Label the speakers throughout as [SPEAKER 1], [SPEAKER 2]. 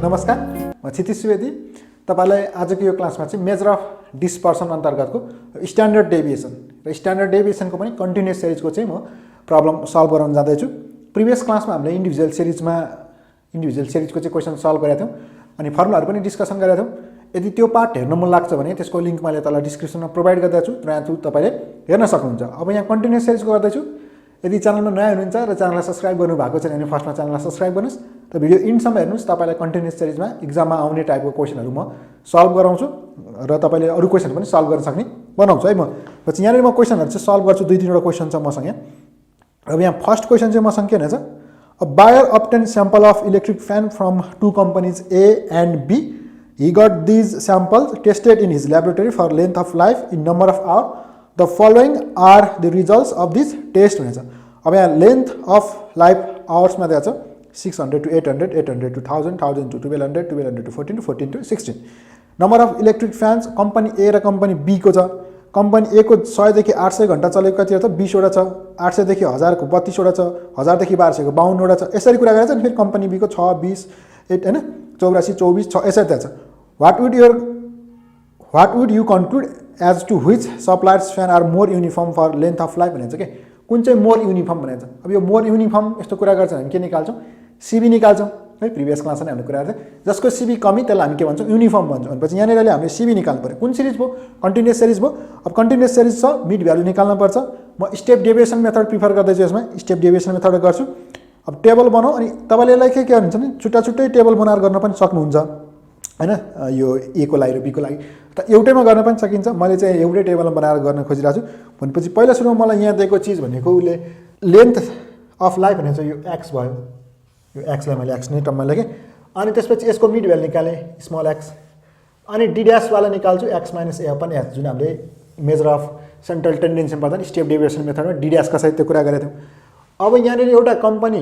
[SPEAKER 1] नमस्कार, म क्षितिज सुवेदी। तपाईलाई आजको यो क्लासमा चाहिँ मेजर अफ डिस्पर्सन अन्तर्गतको स्ट्यान्डर्ड डेभिएसन र स्ट्यान्डर्ड डेभिएसनको पनि कन्टिन्युअस सिरिजको चाहिँ म प्रब्लम सल्भ गराउन जाँदैछु। प्रिभियस क्लासमा हामीले इन्डिभिजुअल सिरिजको चाहिँ क्वेसन सल्भ गरेका थियौँ अनि फर्मुलाहरू पनि डिस्कसन गरेका थियौँ। यदि त्यो पार्ट हेर्न मन लाग्छ भने त्यसको लिङ्क मैले तल डिस्क्रिप्सनमा प्रोभाइड गर्दैछु, त्यहाँ तपाईँले हेर्न सक्नुहुन्छ। अब यहाँ कन्टिन्युअस सिरिजको गर्दैछु। यदि च्यानलमा नयाँ हुनुहुन्छ र च्यानललाई सब्स्क्राइब गर्नुभएको छैन भने फर्स्टमा च्यानललाई सब्स्क्राइब गर्नुहोस् र भिडियो इन्डसम्म हेर्नुहोस्। तपाईँलाई कन्टिन्युअस सिरिजमा इक्जाममा आउने टाइपको क्वेसनहरू म सल्भ गराउँछु र तपाईँले अरू क्वेसन पनि सल्भ गर्न सक्ने बनाउँछु है। म पछि यहाँनिर म क्वेसनहरू चाहिँ सल्भ गर्छु। 2-3वटा क्वेसन छ मसँग। अब यहाँ फर्स्ट क्वेसन चाहिँ मसँग के रहेछ, uh buyer obtained sample of electric fan from two companies A and B. He got these samples tested in his laboratory for length of life in number of hours. The following are the results of this test भनेछ। अब यहाँ length of life आवर्समा दिएको छ 600 to 800, 800 to 1000, 1000 to 1200, 1200 to 14, 14 to 16। Number of electric fans company A र company be को छ। Company A को 100 देखि 800 घण्टा चलेको कति छ, 20 वटा छ। 800 देखि 1000 को 32 वटा छ। 1000 देखि 1200 को 52 वटा छ। यसरी कुरा गरेर चाहिँ फेरि कम्पनी बी को 6, 20, 8 हैन 84, 24, 6 यसरी दिएको छ। What would you conclude as to which suppliers fan are more uniform for length of life भनेछ के, कुन चाहिँ मोर युनिफर्म भनेछ। अब यो मोर युनिफर्म यस्तो कुरा गर्छ हामी के निकाल्छौँ, सीबी निकाल्छौँ है। प्रिभियस क्लासमा हामीले कुरा गर्थ्यौँ, जसको सीबी कमी त्यसलाई हामी के भन्छौँ, युनिफर्म भन्छौँ। भनेपछि यहाँनिर हामीले सीबी निकाल्नु पर्यो। कुन सिरिज भयो, कन्टिन्युअस सिरिज भयो। अब कन्टिन्युअस सिरिज छ, मिड भ्यालु निकाल्न पर्छ। म स्टेप डेभिएसन मेथड प्रिफर गर्दैछु यसमा, स्टेप डेभिएसन मेथड गर्छु। अब टेबल बनाऊ अनि तपाईँले यसलाई के हुन्छ भने छुट्टा छुट्टै टेबल बनाएर गर्न पनि सक्नुहुन्छ हैन। यो ए को लागि र बी को लागि त एउटैमा गर्न पनि सकिन्छ। मैले चाहिँ एउटै टेबलमा बनाएर गर्न खोजिरहेको छु। भनेपछि पहिला सुरुमा मलाई यहाँ दिएको चिज भनेको उसले लेन्थ अफ लाइफ भनेको चाहिँ यो एक्स भयो। यो एक्सलाई मैले एक्स नै टर्ममा लेखेँ। अनि त्यसपछि यसको मिड भ्यालु निकालेँ स्मल एक्स। अनि डी ड्यासवाला निकाल्छु एक्स माइनस ए अपन एच, जुन हामीले मेजर अफ सेन्ट्रल टेन्डेन्सीमा पर्दा स्टेप डेभिएसन मेथडमा डी ड्यासका सहित त्यो कुरा गरेको थियौँ। अब यहाँनिर एउटा कम्पनी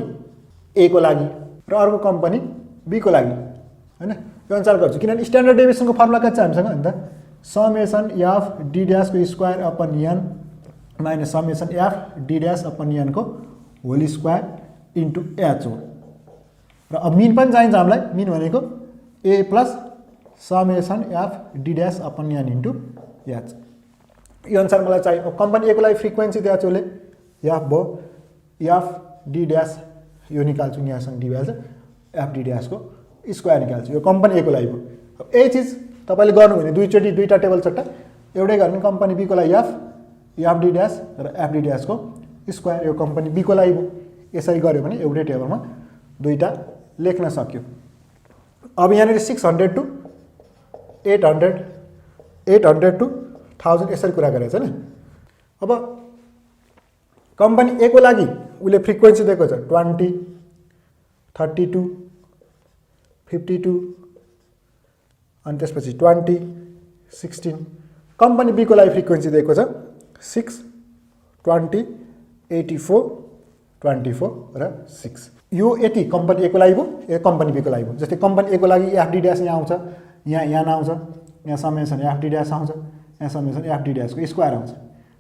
[SPEAKER 1] ए को लागि र अर्को कम्पनी बी को लागि हैन यो अनुसार गर्छु। किनभने स्ट्यान्डर्ड डेभिएसनको फर्मुला के छ हामीसँग अन्त समेसन एफ डी ड्यास को square upon n minus summation f d dash upon n को होल स्क्वायर इन्टु एच हो। र अब मिन पनि चाहिन्छ हामीलाई। मिन भनेको a plus summation f d dash upon n into h. यो अनुसार मलाई चाहियो। अब कम्पनी ए को लागि फ्रिक्वेन्सी दिएको छ उसले एफ भयो, एफ डी ड्यास यो निकाल्छु, यहाँसँग डी भइहाल्छ, एफ डी ड्यासको स्क्वायर निकाल्छु। यो कम्पनी ए को लागि भयो। अब यही चिज तपाईँले गर्नु भने दुईवटा टेबल सट्टा एउटै गर्ने। कम्पनी बी को लागि एफ डी ड्यास र एफ डी ड्यासको स्क्वायर, यो कम्पनी बी को लागि भयो। यसरी गऱ्यो भने एउटै टेबलमा दुईवटा लेख्न सक्यो। अब यहाँनिर 600 to 800, 800 to 1000 यसरी कुरा गरेको छ नि। अब कम्पनी ए को लागि उसले फ्रिक्वेन्सी दिएको छ 20, 32, 52 अनि त्यसपछि 20, 16। कम्पनी बी को लागि फ्रिक्वेन्सी दिएको छ 6, 20, 84, 24 र 6। यो यति कम्पनी ए को लागि भयो, यो कम्पनी बी को लागि भयो। जस्तै कम्पनी ए को लागि एफ डी ड्यास यहाँ आउँछ, यहाँ आउँछ, यहाँ समेसन एफ डी ड्यास आउँछ, यहाँ समेसन एफ डी ड्यासको स्क्वायर आउँछ।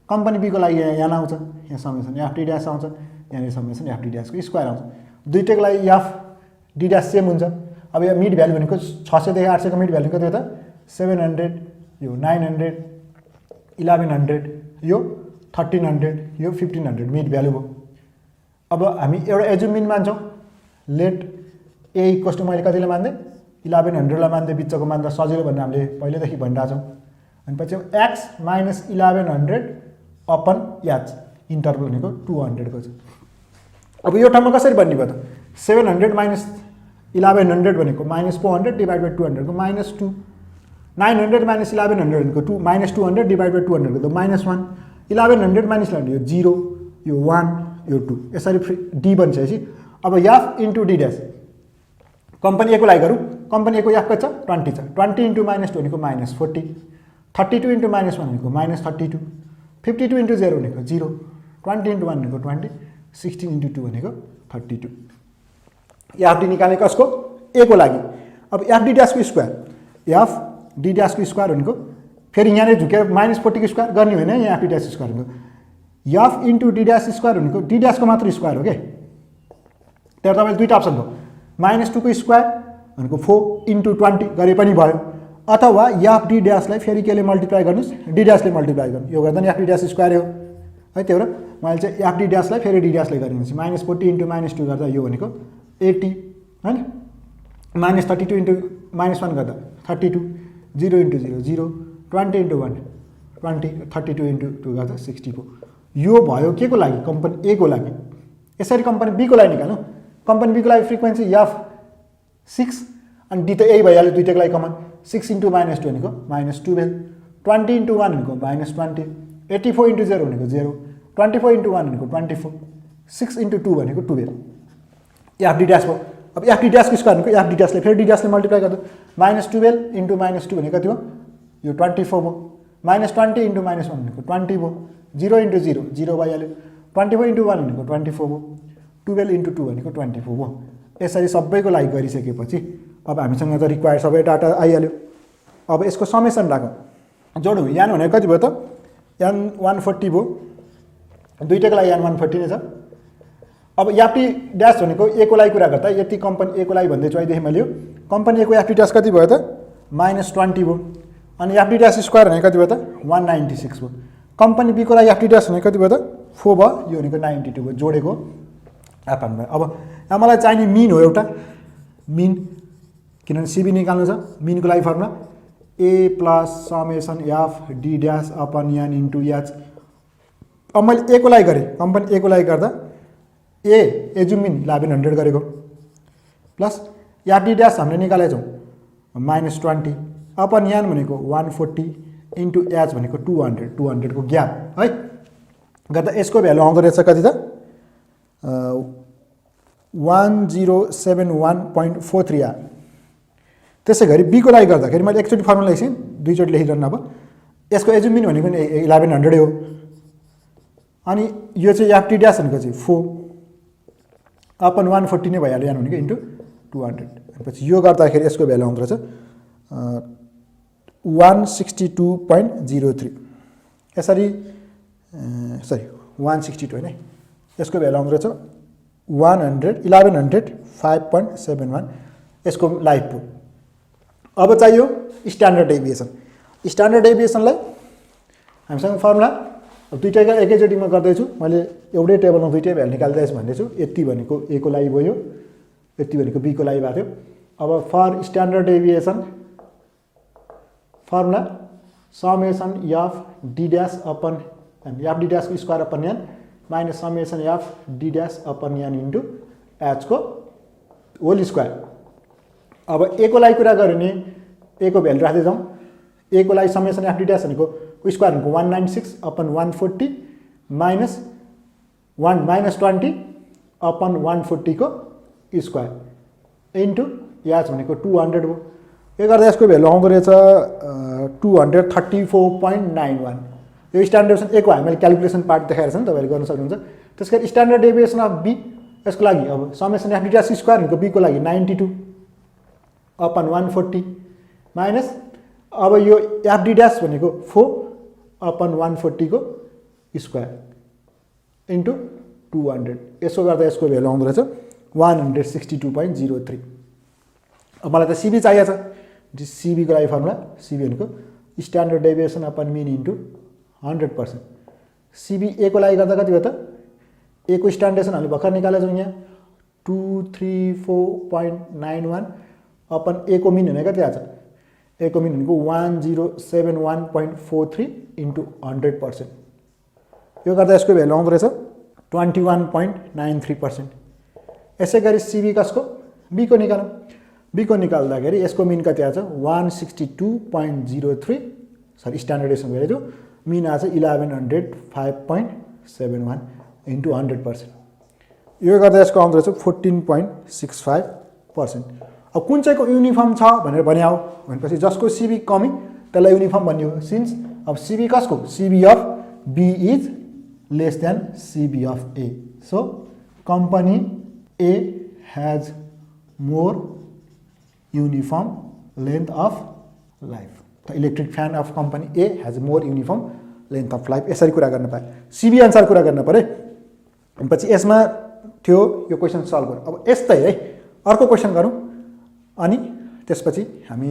[SPEAKER 1] कम्पनी बी को लागि यहाँ आउँछ, यहाँ समेसन एफ डी ड्यास आउँछ, यहाँनिर समेसन एफ डी ड्यासको स्क्वायर आउँछ। दुईटैको लागि एफ डी ड्यास सेम हुन्छ। अब यो मिड भ्यालु भनेको 600 देखि 800 को मिड भ्यालु कति हो त 700, यो 900, 1100, यो 1300, यो 1500 मिड भ्यालु भयो। अब हामी एउटा एजुमिन मान्छौँ। लेट ए इक्वल्स टु मैले कतिले मान्दै 1100लाई मान्दै बिचको मान्दा सजिलो भनेर हामीले पहिलेदेखि भनिरहेको छौँ। अनि पछि x minus 1100 upon H interval भनेको 200 को छ। अब यो ठाउँमा कसरी बन्ने भयो त 700 माइनस 1100 भनेको माइनस 400 डिभाइड बाई 200 को माइनस 2। 900 माइनस 1100 भनेको 2 माइनस 200 डिभाइड बाई 200 को त माइनस 1। 1100 माइनस 1100 यो 0, यो 1, यो 2 यसरी डी बनिसकेपछि अब f into d dash company A को लागि गरौँ। कम्पनी ए को एफ कति छ 20 छ। 20 इन्टु माइनस 2 भनेको माइनस 40, 32 इन्टु माइनस 1 भनेको माइनस 32, 52 इन्टु 0 भनेको 0, 20 इन्टु 1 भनेको 20, 16 इन्टु 2 भनेको 32। एफ डी निकाल्ने कसको ए को लागि। अब एफ डी ड्यासको स्क्वायर, एफ डी ड्यासको स्क्वायर भनेको फेरि यहाँनिर झुकेर माइनस 40 को स्क्वायर गर्ने होइन, यहाँ एफ डी ड्यास स्क्वायर भनेको F into d dash square भनेको डी ड्यासको मात्र स्क्वायर हो क्या। त्यहाँ तपाईँले दुईवटा अप्सन भयो, -2 को स्क्वायर भनेको 4 इन्टु 20 गरे पनि भयो, अथवा एफ डी ड्यासलाई फेरि केले मल्टिप्लाई गर्नुहोस्, डी ड्यासले मल्टिप्लाई गर्नु, यो गर्दा नि एफ डी ड्यास स्क्वायर हो है। त्यही भएर मैले चाहिँ एफ डी ड्यासलाई फेरि डी ड्यासले गरिदिन्छु। -40 इन्टु -2 गर्दा यो भनेको 80 हैन, -32 इन्टु -1 गर्दा 32, 0 इन्टु 0 0, 20 इन्टु 1 20, 32 इन्टु 2 गर्दा 64। यो भयो के को लागि? कम्पनी ए को लागि। यसरी कम्पनी बी को लागि निकाल्नु। कम्पनी बी को लागि फ्रिक्वेन्सी एफ 6 अनि डी त यही भइहाल्यो, दुईटाको लागि कमन। 6 इन्टु -2 भनेको -12, 20 इन्टु 1 भनेको -20, 84 इन्टु 0 भनेको 0, 24 इन्टु 1 भनेको 24, 6 इन्टु 2 भनेको 12। एफ डी ड्यास भयो। अब एफ डी ड्यासको स्क्वायर भनेको एफ डी ड्यासले फेरि डी ड्यासले मल्टिप्लाई गर्दा -12 इन्टु -2 भनेको कति भयो? यो 24 भयो। -20 इन्टु -1 भनेको 20 भयो, 0 इन्टु 0 0 भइहाल्यो, 24 इन्टु 1 भनेको 24 भयो, 12 इन्टु 2 भनेको 24 भयो। यसरी सबैको लागि गरिसकेपछि अब हामीसँग त रिक्वायर्ड सबै डाटा आइहाल्यो। अब यसको समेसन राखौँ, जोडौँ। यान भनेको कति भयो त? यान 140 भयो, दुईटाको लागि यान 140 नै छ। अब एफटी ड्यास भनेको ए को लागि कुरा गर्दा यति कम्पनी ए को लागि भन्दैछु अहिलेदेखि मैले। यो कम्पनी ए को एफटी ड्यास कति भयो त? -20 भयो। अनि एफटी ड्यास स्क्वायर भनेको कति भयो त? 196 भयो। कम्पनी बी को लागि एफटी ड्यास भनेको कति भयो त? 4 भयो, यो भनेको 92 भयो, जोडेको एफएन भयो। अब यहाँ मलाई चाहिने मिन हो एउटा, मिन, किनभने सिबी निकाल्नु छ। मिनको लागि formula a plus summation f d dash upon n into h. अब मैले ए को लागि गरेँ, कम्पनी ए को लागि गर्दा ए एजुम मिन 1100 गरेको, प्लस एफ डी ड्यास हामीले निकालेको छौँ -20 अपन एन भनेको 140 इन्टु एच भनेको 200, 200 को ग्याप है गर्दा यसको भ्यालु आउँदो रहेछ कति त? 1071.43 आयो। त्यसै गरी बी को लागि गर्दाखेरि मैले एकचोटि फर्मुला लेखेँ, दुईचोटि लेखिरहनु। अब यसको एजुम मिन भनेको 1100 हो। अनि यो चाहिँ एफटी ड्यास भनेको चाहिँ 4 अपन 140 नै भइहाल्यो, यान भनेको इन्टु 200। पछि यो गर्दाखेरि यसको भ्यालु आउँदो रहेछ 162.03। यसरी 162 होइन है, यसको भ्यालु आउँदो रहेछ 1105.71 यसको लाइफ पुट। अब चाहियो स्ट्यान्डर्ड डेभिएसन। स्ट्यान्डर्ड डेभिएसनलाई हामीसँग फर्मुला दुईटैका एकैचोटिमा गर्दैछु। मैले एउटै टेबलमा दुईटै भ्यालु निकाल्दैछु भन्दैछु। यति भनेको ए को लागि भयो, यति भनेको बी को लागि भएको थियो। अब for standard deviation formula summation f d dash upon f d ड्यासको square upon n minus summation f d dash upon n into h को होल स्क्वायर। अब ए को लागि कुरा गऱ्यो भने ए को भ्यालु राख्दै जाउँ। ए को लागि समेसन एफ डी ड्यास भनेको स्क्वायर भनेको 196 अपन 140 माइनस 20 अपन 140 को स्क्वायर इन्टु एच भनेको 200 भयो। यो गर्दा यसको भ्यालु आउँदो रहेछ 234.91। यो स्ट्यान्डर्ड डेभिएसन ए को हामीले क्यालकुलेसन पार्ट देखाएर छ नि, तपाईँहरूले गर्न सक्नुहुन्छ। त्यसै गरी स्ट्यान्डर्ड डेभिएसन अफ बी, यसको लागि अब summation f d dash square भनेको बी को लागि 92 अपन 140 माइनस अब यो एफ डी ड्यास भनेको 4 अपन 140 को स्क्वायर इन्टु 200। यसो गर्दा यसको भ्यालु आउँदो रहेछ 162.03। अब मलाई त सिबी चाहिएको छ। सिबी को लागि फर्मुला सिबी भनेको standard deviation upon mean into 100%। CV A को लागि गर्दा कति भयो त? ए को स्ट्यान्डर्डेसन हामीले भर्खर निकालेको छौँ यहाँ 234.91 अपन ए को मिन भनेको कति आएको छ? ए को मिन भनेको 1071.43 इन्टु 100%। यो गर्दा यसको भ्यालु आउँदो रहेछ 21.93%। यसै गरी सिबी कसको? बी को निकालौँ। बी को निकाल्दाखेरि यसको मिन कति आएको छ? 162.03 सरी स्ट्यान्डर्डेसन गरेको थियो। मिन आएको छ 1105.71 इन्टु 100%। यो गर्दा यसको आउँदो रहेछ 14.65%। अब कुन चाहिँको युनिफर्म छ भनेर भन्यो भनेपछि जसको सिबी कमी त्यसलाई युनिफर्म भन्यो। सिन्स अब सिबी कसको? CV of B is less than CV of A. So company A has more uniform length of life. The electric fan of company A has more uniform length of life. यसरी कुरा गर्न पाए। सिबी answer कुरा गर्न परे। पछि यसमा थियो यो क्वेशन सल्भ गर्नु। अब यस्तै है अर्को क्वेशन गरौँ। अनि त्यसपछि हामी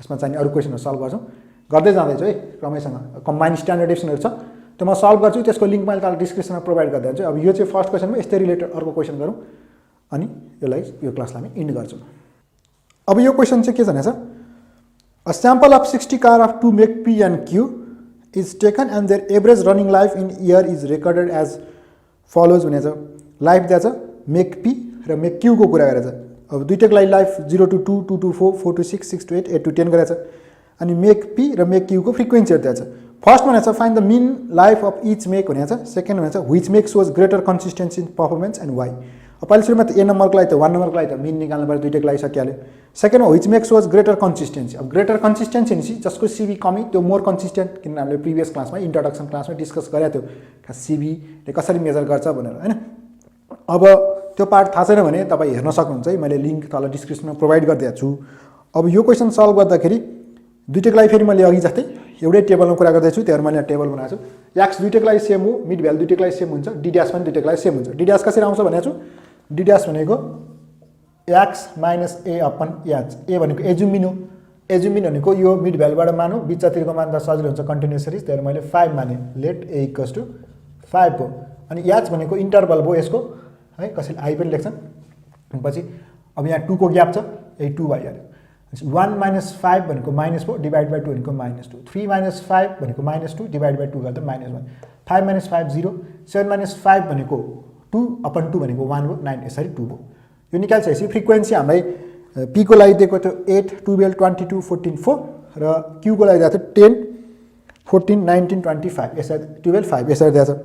[SPEAKER 1] यसमा चाहिने अरू क्वेसनहरू सल्भ गर्छौँ। गर्दै जाँदैछु है क्रमैसँग। कम्बाइन्ड स्ट्यान्डर्ड डेभिएसनहरू छ त्यो म सल्भ गर्छु, त्यसको लिङ्क मैले तल डिस्क्रिप्सनमा प्रोभाइड गरिदिन्छु। अब यो चाहिँ फर्स्ट क्वेसनमा यस्तै रिलेटेड अर्को क्वेसन गरौँ अनि यो क्लासलाई हामी इन्ड गर्छौँ। अब यो क्वेसन चाहिँ के छ भनेछ, a sample of 60 car of 2 make P and Q is taken and their average running life in year is recorded as follows भनेछ। लाइफ दिएको छ मेक पी र मेक क्यूको कुरा गरेछ। अब दुईटैको लागि life 0 to 2, 2 to 4, 4 to 6, 6 to 8, 8 to 10 गरेछ। अनि मेक पी र मेक क्यूको फ्रिक्वेन्सीहरू दिएको छ। फर्स्ट भनेछ find the mean life of each make भनेछ। सेकेन्ड भनेछ which make shows greater consistency in performance and why. अब पहिलो सुरुमा त ए नम्बरको लागि त 1 नम्बरको लागि त मिन निकाल्नु पर्यो, दुईटैको लागि सकिहाल्यो। सेकेन्डमा which make shows greater consistency. अब ग्रेटर कन्सिस्टेन्सी भनेपछि जसको सिबी कमी त्यो मोर कन्सिस्टेन्ट, किनभने हामीले प्रिभियस क्लासमा इन्ट्रोडक्सन क्लासमा डिस्कस गरेको थियो सिबीले कसरी मेजर गर्छ भनेर होइन। अब त्यो पार्ट थाहा छैन भने तपाईँ हेर्न सक्नुहुन्छ है, मैले लिङ्क तल डिस्क्रिप्सनमा प्रोभाइड गरिदिएको छु। अब यो क्वेसन सल्भ गर्दाखेरि दुईटैको लागि फेरि मैले अघि जस्तै एउटै टेबलमा कुरा गर्दैछु, त्यही भएर मैले टेबल बनाएको छु। एक्स दुईटैको लागि सेम हो, मिड भ्यालु दुईटैको लागि सेम हुन्छ, डी ड्यास पनि दुईटैको लागि सेम हुन्छ। डी ड्यास कसरी आउँछ भनेको छु, डी ड्यास भनेको एक्स माइनस ए अपन एच। ए भनेको एजुमिन हो, एजुमिन भनेको यो मिड भ्यालुबाट मानु, बिचतिरको मान्दा सजिलो हुन्छ कन्टिन्युस सिरिज, त्यही भएर मैले 5 माने। लेट ए इक्वल्स टु 5 हो। अनि एच भनेको इन्टरभल भयो यसको है, कसैले आई पनि लेख्छन्। पछि अब यहाँ 2 को ग्याप छ, यही 2 भइहाल्यो। 1 - 5 भनेको -4 डिभाइड बाई 2 भनेको -2, 3 - 5 भनेको -2 डिभाइड बाई 2 गर्दा -1, 5 - 5 0, 7 - 5 भनेको 2/2 भनेको 1 हो, 9 यसरी 2 हो। यो निकाल्छपछि फ्रिक्वेन्सी हामीलाई पीको लागि दिएको थियो 8, 12, 22, 14, 4 र क्यूको लागि दिएको थियो 10, 14, 19, 25 यसरी 12, 5 यसरी दिएको छ।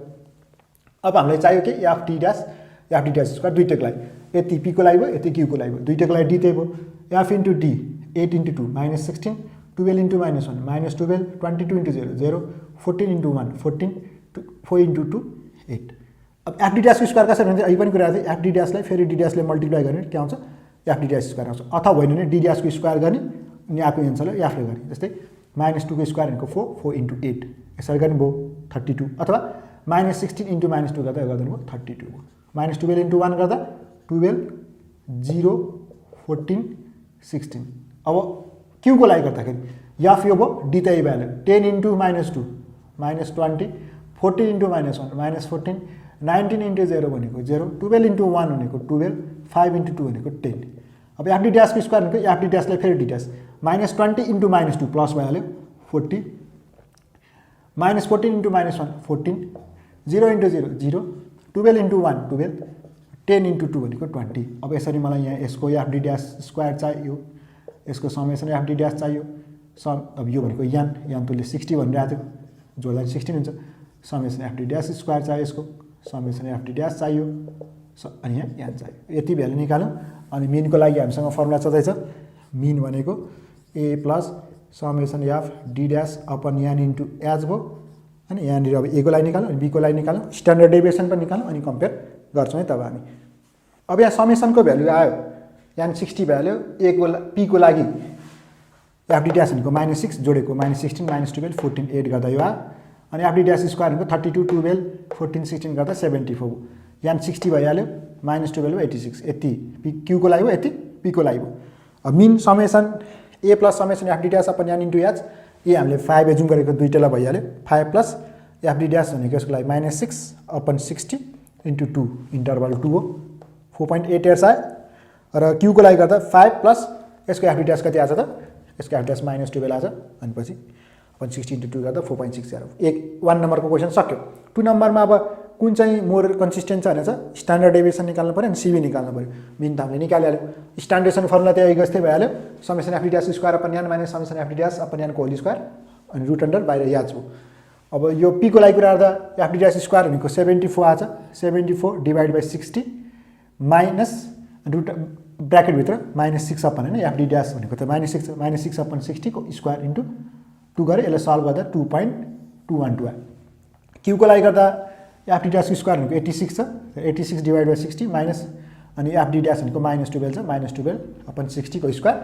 [SPEAKER 1] अब हामीलाई चाहियो कि एफ डी ड्यास स्क्वायर दुईटैको लागि, यति पीको लागि भयो यति क्यूको लागि भयो, दुईटैको लागि डी त्यही भयो। F into D 8 × 2 -16, 12 × -1 -12, 22 × 0 0, 14 × 1 14, 4 × 2 8। अब एफ डी ड्यासको स्क्वायर कसरी हुन्छ अहिले पनि कुरा गर्दै, एफ डी ड्यासलाई फेरि डी ड्यासले मल्टिप्लाई गर्ने के आउँछ, एफ डी ड्यास स्क्वायर आउँछ। अथवा होइन भने डी ड्यासको स्क्वायर गर्ने अनि यहाँको एन्सरलाई एफले गर्ने। जस्तै -2 को स्क्वायर भनेको 4, 4 × 8 यसरी गर्ने भयो 32, अथवा -16 × -2 गर्दा यो गर्दा भयो 32 भयो। -12 × 1 गर्दा 12, 0, 14, 16। अब क्यूको लागि गर्दाखेरि एफ यो भयो, डी त यही भइहाल्यो, 10 × -2 -20, 40 × -1 -14, 19 × 0 भनेको 0, 12 × 1 भनेको 12, 5 × 2 भनेको 10। अब एफ डी ड्यासको स्क्वायर भनेको एफ डी ड्यासलाई फेरि डी ड्यास -20 × -2 प्लस भइहाल्यो 40, -14 × -1 14, 0 × 0 0, 12 × 1 12, 10 × 2 भनेको 20। अब यसरी मलाई यहाँ यसको एफ डी ड्यास स्क्वायर चाहियो, यसको समेसन एफ डी ड्यास चाहियो। अब यो भनेको यान तुले 60 भनिरहेको थियो, जोड्दा 16 हुन्छ। Summation f d dash square चाहियो, यसको समेसन एफ डी ड्यास चाहियो, अनि यहाँ यान चाहियो। यति भ्यालु निकाल्यौँ। अनि मिनको लागि हामीसँग फर्मुला चल्दैछ, मिन भनेको a plus summation f d dash upon यान इन्टु एच भयो। अनि यहाँनिर अब ए को लागि निकाल्यौँ अनि बीको लागि निकाल्यौँ, स्ट्यान्डर्ड डेभिएसन पनि निकाल्यौँ अनि कम्पेयर गर्छौँ है तब हामी। अब यहाँ समेसनको भ्यालु आयो, यहाँ 60 भ्याल्यु, पीको लागि एफ डी ड्यास भनेको -6 जोडेको -16 -12 14 8 गर्दा यो आयो। अनि एफ डी ड्यास स्क्वायर भनेको 32 12 14 16 गर्दा 74 भयो। यहाँ 60 भइहाल्यो, -12 86 यति क्यूको लागि भयो, यति पीको लागि भयो। अब mean summation A plus summation f d dash upon यान इन्टु एच, ए हामीले 5 एजुम गरेको दुईटैलाई भइहाल्यो, 5 प्लस एफ डी ड्यास भनेको यसको लागि -6/60 × 2 इन्टरभल 2 हो, 4.8 इयर्स आयो। र क्यूको लागि गर्दा 5 प्लस यसको एफ डी ड्यास कति आएको छ त, यसको एफ डी ड्यास -12 आएको छ। अनि पछि अपन 60 × 2 गर्दा 4.6 1 नम्बरको क्वेसन सक्यो। 2 नम्बरमा अब कुन चाहिँ मोर कन्सिस्टेन्ट छ भनेर स्ट्यान्डर्ड डेभिएसन निकाल्नु पऱ्यो अनि सिबी निकाल्नु पऱ्यो। मिन त हामीले निकालिहाल्यो, स्ट्यान्डर्डेसन फर्मुला त्यही जस्तै भइहाल्यो, summation f d dash square upon n minus summation f d dash upon यानको होल स्क्वायर अनि रुट अन्डर बाहिर याच हो। अब यो पीको लागि कुरा गर्दा एफ डी ड्यास स्क्वायर भनेको 74 आएको छ, 74 डिभाइड बाई 60 माइनस रुट ब्र्याकेटभित्र -6 अपन होइन, एफ डी ड्यास भनेको त -6/60 को स्क्वायर इन्टु 2 गरेँ, यसलाई सल्भ गर्दा 2.212 आयो। क्यूको लागि गर्दा एफ डी ड्यासको स्क्वायर भनेको 86 छ, 86 डिभाइड बाई 60 माइनस अनि एफ डी ड्यास भनेको -12 छ, -12/60 को स्क्वायर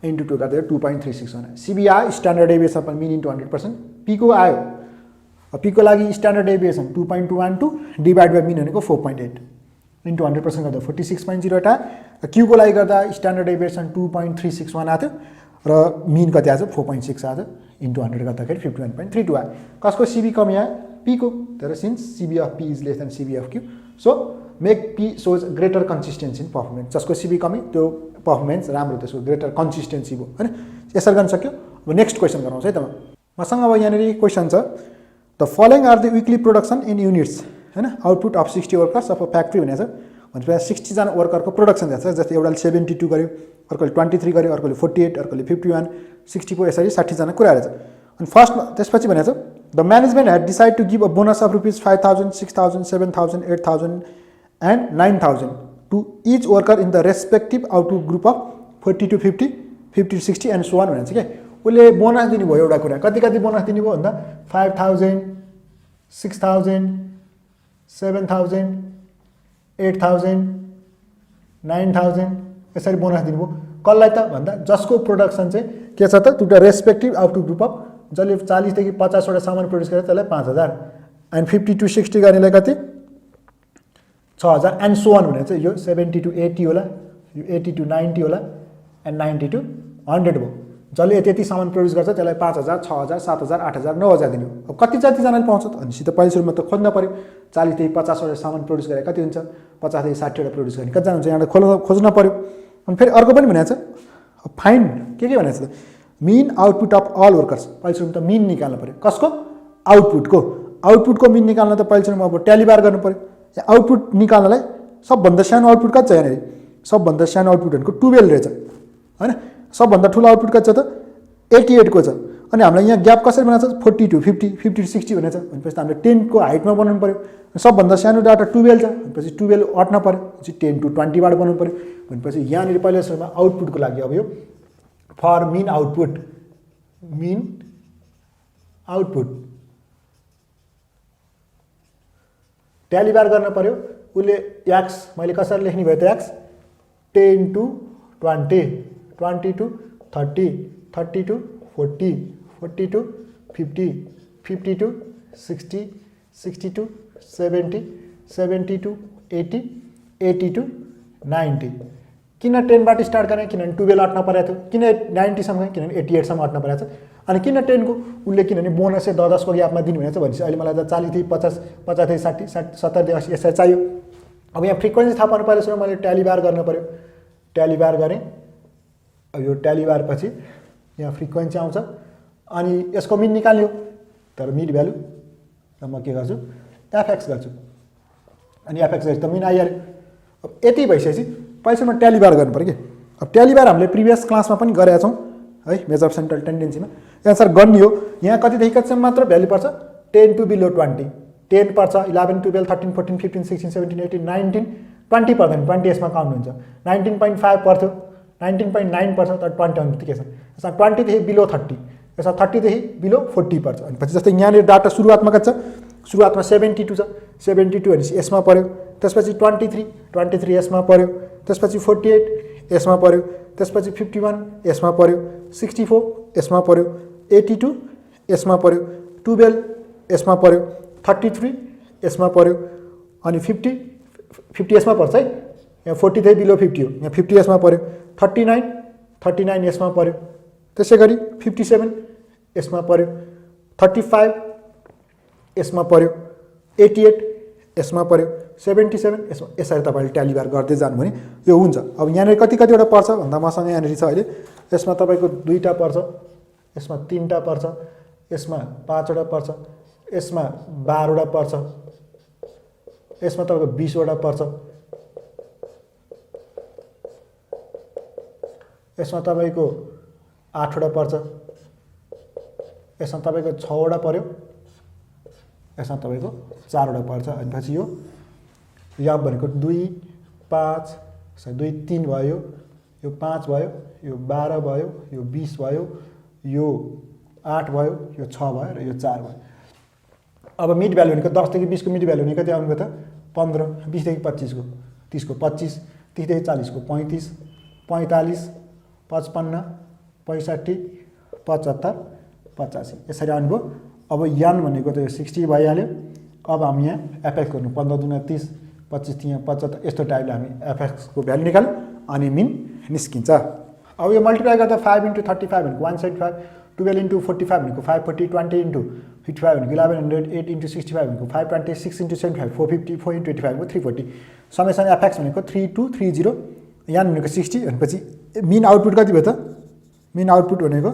[SPEAKER 1] इन्टु 2 गर्दा 2.36 आयो। सिबी आयो standard deviation upon mean into 100%। पीको आयो, पीको लागि standard deviation 2.212 divide by mean भनेको 4.8, इन्टु 100% गर्दा 46.08 आयो। क्यूको लागि गर्दा स्ट्यान्डर्ड डेभिएसन 2.361 आएको थियो र मिन कति आयो 4.6 आयो। इन्टु 100 गर्दाखेरि 51.32 आयो। कसको सिबी कमी आयो? पीको। तर since CV of P is less than CV of Q, so make P shows greater consistency in performance. जसको सिबी कमी त्यो पर्फर्मेन्स राम्रो, त्यसको ग्रेटर कन्सिस्टेन्सी भयो होइन। यसरी गर्न सक्यो। अब नेक्स्ट क्वेसन गराउँछ है त मसँग। अब यहाँनिर क्वेसन छ the following are the weekly production in units होइन। Output of 60 workers of a factory भनेको छ। भनेपछि 60 जना वर्करको प्रोडक्सन दिएको छ। जस्तै एउटाले 72 गर्यो, अर्कोले 23 गर्यो, अर्कोले 48, अर्कोले 51, 64 यसरी 60 जना कुराहरू छ। अनि फर्स्टमा त्यसपछि भनेको छ the management had decide to give a bonus of ₹5,000, 6,000, 7,000, 8,000 and 9,000 to each worker in the respective output group of 40 to 50, 50 to 60 and so on भनेको छ क्या। उसले बोनस दिनुभयो एउटा कुरा। कति कति बोनस दिनुभयो भन्दा 5,000, 6,000, 7,000, 8,000, 9,000 यसरी बोनस दिनुभयो। कसलाई त भन्दा जसको प्रोडक्सन चाहिँ के छ त दुईवटा रेस्पेक्टिभ आउटपुट ग्रुप अफ जसले 40 देखि 50 वटा सामान प्रड्युस गरे त्यसलाई 5,000 एन्ड 50 to 60 गर्नेलाई कति 6,000 एन्ड सो अन भनेको चाहिँ यो 70 to 80 होला, यो 80 to 90 होला एन्ड 90 to 100 भयो। जसले यति सामान प्रड्युस गर्छ त्यसलाई 5,000, 6,000, 7,000, 8,000, 9,000 दिनु। अब कति जतिजनाले पाउँछ त भनेपछि त पहिलो सुरुमा त खोज्न पऱ्यो। 40 देखि 50 वटा सामान प्रड्युस गरे कति हुन्छ, 50 देखि 60 वटा प्रड्युस गर्ने कतिजना हुन्छ, यहाँबाट खोज्न पऱ्यो। अनि फेरि अर्को पनि भनेको छ फाइन्ड के भनेको छ त mean output of all workers. पहिलो सुरुमा त मिन निकाल्नु पऱ्यो। कसको? आउटपुटको मिन निकाल्न त पहिलो सुरुमा अब ट्याली बार गर्नु पऱ्यो। आउटपुट निकाल्नलाई सबभन्दा सानो आउटपुट कति छ यहाँनिर? सबभन्दा सानो आउटपुट भनेको 12 रहेछ होइन। सबभन्दा ठुलो आउटपुट कति छ त 88 को छ। अनि हामीलाई यहाँ ग्याप कसरी बनाएको छ 40 to 50, 50 to 60 भनेको छ। भनेपछि त हामीले 10 को हाइटमा बनाउनु पऱ्यो। सबभन्दा सानो डाटा 12 छ भनेपछि 12 अट्न पऱ्यो, 10 to 20 बाट बनाउनु पऱ्यो। भनेपछि यहाँनिर पहिलो सुरुमा आउटपुटको लागि अब यो फर मिन आउटपुट ट्याली बार गर्न पऱ्यो। उसले एक्स मैले कसरी लेख्ने भयो त x 10 to 20, 20 to 30, 30 to 40, 40 to 50, 50 to 60, 60 to 70, 70 to 80, 80 to 90। किन 10 बाट स्टार्ट गरेँ किनभने 12 अट्न परेको थियो। किन 90 सम्म किनभने 88 सम्म अट्न परेको छ। अनि किन 10 को उसले किनभने बोनस चाहिँ 10 को ग्यापमा दिनु भनेको छ। भनेपछि अहिले मलाई त 40 देखि 50, 50 देखि 60, 70 देखि 80 यसरी चाहियो। अब यहाँ फ्रिक्वेन्सी थाहा पाउनु पऱ्यो। मैले ट्याली बार गर्न पऱ्यो। ट्याली बार गरेँ। अब यो ट्याली बार पछि यहाँ फ्रिक्वेन्सी आउँछ अनि यसको मिन निकाल्यो। तर मिड भ्यालु र म के गर्छु एफएक्स गर्छु अनि एफएक्स गरेर त मिन आइहाल्यो। अब यति भइसकेपछि पहिलोमा ट्याली बार गर्नु पऱ्यो कि। अब ट्याली बार हामीले प्रिभियस क्लासमा पनि गरेका छौँ है मेजर अफ सेन्ट्रल टेन्डेन्सीमा। एन्सर गर्ने हो। यहाँ कतिदेखि कतिसम्म मात्र भ्यालु पर्छ 10 to below 20, 10 पर्छ, 11, 12, 13, 14, 15, 16, 17, 18, 19, 20 पर्दैन। 20 यसमा काउन्ट हुन्छ। 19.5 पर्थ्यो, 19.9 पर्छ तर 20 आउनु बित्तिकै छ। यसमा 20 देखि बिलो 30, यसमा 30 देखि बिलो 40 पर्छ। अनि पछि जस्तै यहाँनिर डाटा सुरुवातमा कति छ? सुरुवातमा 72 छ। 72 भनेपछि यसमा पऱ्यो। त्यसपछि 23 यसमा पऱ्यो। त्यसपछि 48 यसमा पऱ्यो। त्यसपछि 51 यसमा पऱ्यो। 64 यसमा पऱ्यो। 82 यसमा पऱ्यो। 12 यसमा पऱ्यो। 33 यसमा पऱ्यो। अनि 50 यसमा पर्छ है। यहाँ 40 देखि बिलो 50 हो। यहाँ 50 यसमा पऱ्यो। 39 यसमा पऱ्यो। त्यसै गरी 57 यसमा पऱ्यो। 35 यसमा पऱ्यो। 88 यसमा पऱ्यो। 77 यसमा। यसरी तपाईँले ट्याली बार गर्दै जानु भने यो हुन्छ। अब यहाँनिर कतिवटा पर्छ भन्दा मसँग यहाँनिर छ अहिले। यसमा तपाईँको 2टा पर्छ, यसमा 3टा पर्छ, यसमा 5वटा पर्छ, यसमा 12वटा पर्छ, यसमा तपाईँको 20वटा पर्छ, यसमा तपाईँको 8वटा पर्छ, यसमा तपाईँको 6वटा पर्यो, यसमा तपाईँको 4वटा पर्छ। अनि पछि यो यहाँ भनेको 2, 5, 2, 3 भयो, यो 5 भयो, यो 12 भयो, यो 20 भयो, यो 8 भयो, यो 6 भयो र यो 4 भयो। अब मिड भ्यालु भनेको 10 देखि 20 को मिड भ्यालु भनेको कति आउनुभयो त 15, 20 देखि 25 को 30 को 25, 30 देखि 40 को 35, 45, 55, 65, 75, 85 यसरी आउनुभयो। अब यान भनेको त यो 60 भइहाल्यो। अब हामी यहाँ एफएक्स गर्नु 15 दुना 30, 25 यहाँ 75 यस्तो टाइपले हामी एफएक्सको भ्यालु निकाल्यौँ अनि मिन निस्किन्छ। अब यो मल्टिप्लाई गर्दा 5 × 35 भनेको 175, 12 × 45 भनेको 540, 20 × 55 भनेको 1100, 8 × 65 भनेको 520, 6 × 75 450, 4 × 25 भनेको 340। समेसन एफएक्स भनेको 3230, यहाँ भनेको 60 भनेपछि मिन आउटपुट कति भयो त? मिन आउटपुट भनेको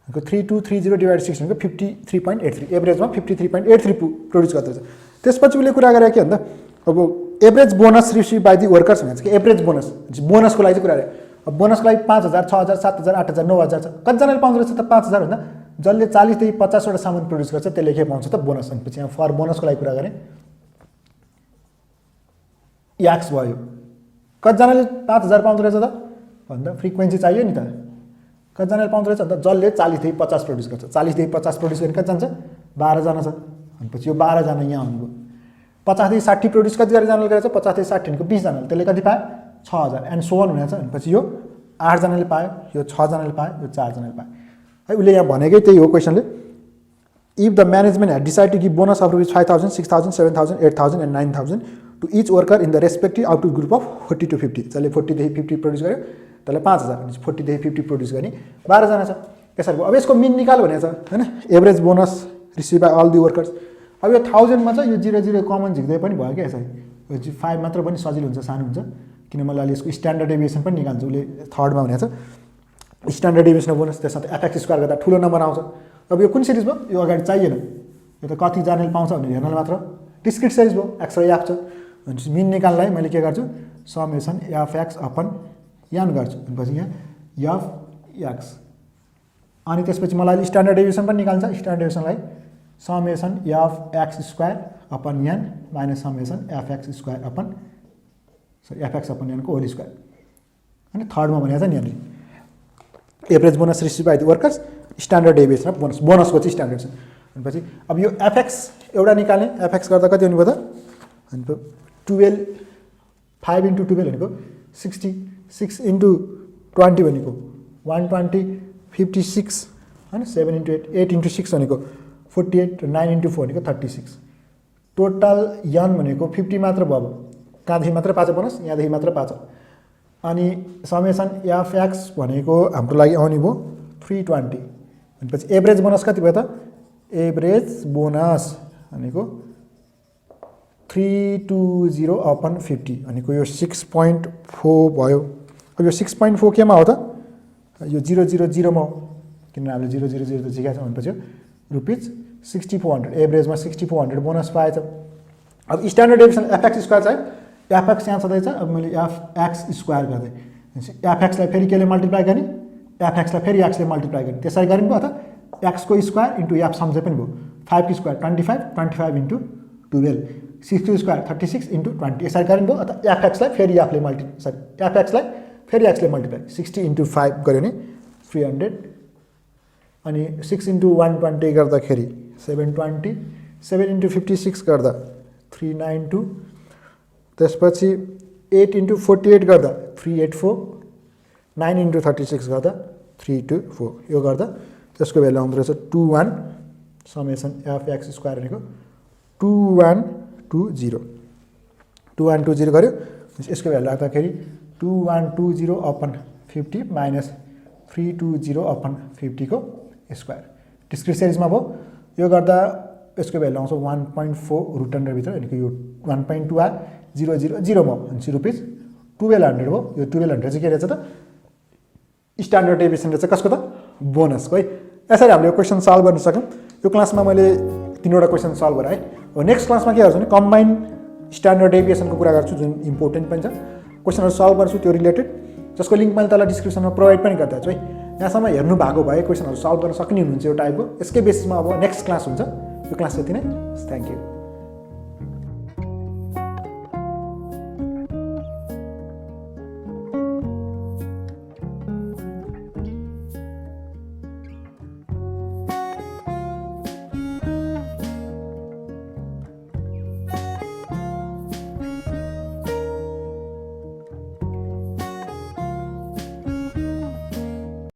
[SPEAKER 1] 3230 डिभाइड 60 भनेको 53.83, एभरेजमा 53.83 प्रोड्युस गर्दैछ। त्यसपछि उसले कुरा गरे के भन्दा अब average bonus receive by the workers भनेको चाहिँ एभरेज बोनस, बोनसको लागि चाहिँ कुरा गरे। अब बोनसको लागि 5000, 6000, 7000, 8000, 9000 छ। कतिजनाले पाउँदो रहेछ त 5000 भन्दा? जसले 40 देखि 50 वटा सामान प्रोड्युस गर्छ त्यसले के पाउँछ त? बोनस। भनेपछि यहाँ फर बोनसको लागि कुरा गरेँ याक्स भयो। कतिजनाले 5000 पाउँदो रहेछ त भन्दा फ्रिक्वेन्सी चाहियो नि त। कतिजनाले पाउँदो रहेछ भन्दा जसले 40 देखि 50 प्रोड्युस गर्छ। 40 देखि 50 प्रोड्युस गर्ने कति जान्छ? 12 जना छ। भनेपछि यो 12 जना यहाँ हुनुभयो। 50 देखि 60 प्रोड्युस कति जनाले गरेछ? 50 देखि 60 भनेको 20 जनाले, त्यसले कति पायो? 6000 एन्ड सो अन हुनेछ। भनेपछि यो 8 जनाले पायो, यो 6 जनाले पायो, यो 4 जनाले पायो। है उसले यहाँ भनेकै त्यही हो क्वेसनले। If the management had decide to give bonus of rupees 5000, 6000, 7000, 8000 and 9000 to each worker in the respective output group of 40 to 50, जसले 40 देखि 50 प्रोड्युस गर्यो त्यसलाई 5000, भनेपछि 40 देखि 50 प्रोड्युस गर्ने 12 जना छ। त्यसरी अब यसको मिन निकाल भनेको छ हैन, average bonus receive by all the workers. अब यो 1000 मा चाहिँ यो 00 कमन झिक्दै पनि भयो क्या यसरी। यो 5 मात्र पनि सजिलो हुन्छ, सानो हुन्छ, किन मैले अहिले यसको स्ट्यान्डर्ड डेभिएसन पनि निकाल्छु। उसले थर्डमा भनेको छ स्ट्यान्डर्ड डेभिएसन अफ बोनस, त्यसमा त एफएक्स स्क्वायर गर्दा ठुलो नम्बर आउँछ। अब यो कुन सिरिज भयो? यो अगाडि चाहिएन, यो त कति जनाले पाउँछ भनेर हेर्नलाई मात्र डिस्क्रिट सिरिज भयो, एक्स र एफ छ। भनेपछि मिन निकाल्नलाई मैले के गर्छु? समेसन एफएक्स अपन यान गर्छु। भनेपछि यहाँ एफ एक्स, अनि त्यसपछि मलाई स्ट्यान्डर्ड डेभिएसन पनि निकाल्छ। स्ट्यान्डर्ड डेभिएसनलाई summation f x square upon n minus summation f x square upon f x upon यानको होल स्क्वायर। अनि थर्डमा भनेको छ नि यहाँनिर average bonus receive by the workers, standard deviation of bonus, बोनसको चाहिँ स्ट्यान्डर्ड छ। भनेपछि अब यो एफएक्स एउटा निकाल्ने, एफएक्स गर्दा कति हुनुभयो त? अनि 12 5 × 12 भनेको 60, 6 × 20 भनेको 120, 56 होइन, 7 × 8, 8 × 6 भनेको 48, 9 × 4 भनेको 36। टोटल यन भनेको 50 मात्र भयो। कहाँदेखि मात्र पाएको बोनस? यहाँदेखि मात्र पाएको। अनि समेसन एफएक्स भनेको हाम्रो लागि आउने भयो 320। भनेपछि एभरेज बोनस कति भयो त? एभरेज बोनस भनेको 320 अपन 50 भनेको यो 6.4 भयो। अब यो 6.4 केमा हो त? यो 000 मा हो, किनभने हामीले 000 त झिकाएको छ। भनेपछि रुपिज 6400, एभरेजमा 6400 बोनस पाएछ। अब स्ट्यान्डर्ड डेभिएसन एफएक्स स्क्वायर चाहिँ एफएक्स यहाँ छँदैछ। अब मैले एफएक्स स्क्वायर गर्दै एफएक्सलाई फेरि केले मल्टिप्लाई गर्ने? एफएक्सलाई फेरि एक्सले मल्टिप्लाई गर्ने। त्यसरी गर्ने भयो त? एक्सको स्क्वायर इन्टु एफ सम्झे पनि भयो। 5 को स्क्वायर 25, 25 × 12, 6 को स्क्वायर 36 × 20, यसरी गर्ने भयो। अथवा एफएक्सलाई फेरि एफले एफएक्सलाई फेरि एक्सले मल्टिप्लाई 60 × 5 गऱ्यो भने 300, अनि 6 × 120 गर्दाखेरि 720, 7 × 56 गर्दा 392, त्यसपछि 8 × 48 गर्दा 384, 9 × 36 गर्दा 324, यो गर्दा त्यसको भ्यालु आउँदो रहेछ 21 समेसन एफएक्स स्क्वायर भनेको 2120, 2120 गऱ्यो। यसको भ्यालु राख्दाखेरि 2120 अपन 50 माइनस 320 अपन 50 को स्क्वायर। डिस्क्रिट सिरिजमा भयो। यो गर्दा यसको भ्यालु आउँछ 1.4 रुट अन्डरभित्र, भनेको यो 1.2 आ 000 मा भनेपछि रुपिज 1200 हो। यो 1200 चाहिँ के रहेछ त? स्ट्यान्डर्ड डेभिएसन रहेछ कसको त? बोनसको है। यसरी हामीले यो क्वेसन सल्भ गर्न सक्यौँ। यो क्लासमा मैले 3वटा क्वेसन सल्भ गरेँ है। अब नेक्स्ट क्लासमा के गर्छु भने कम्बाइन स्ट्यान्डर्ड डेभिएसनको कुरा गर्छु, जुन इम्पोर्टेन्ट पनि छ। क्वेसनहरू सल्भ गर्छु त्यो रिलेटेड, जसको लिङ्क मैले तल डिस्क्रिप्सनमा प्रोभाइड पनि गरिदिएको छु है। यहाँसम्म हेर्नु भएको भए क्वेसनहरू सल्भ गर्न सक्ने हुनुहुन्छ यो टाइपको। यसकै बेसिसमा अब नेक्स्ट क्लास हुन्छ। यो क्लास यति नै। Thank you.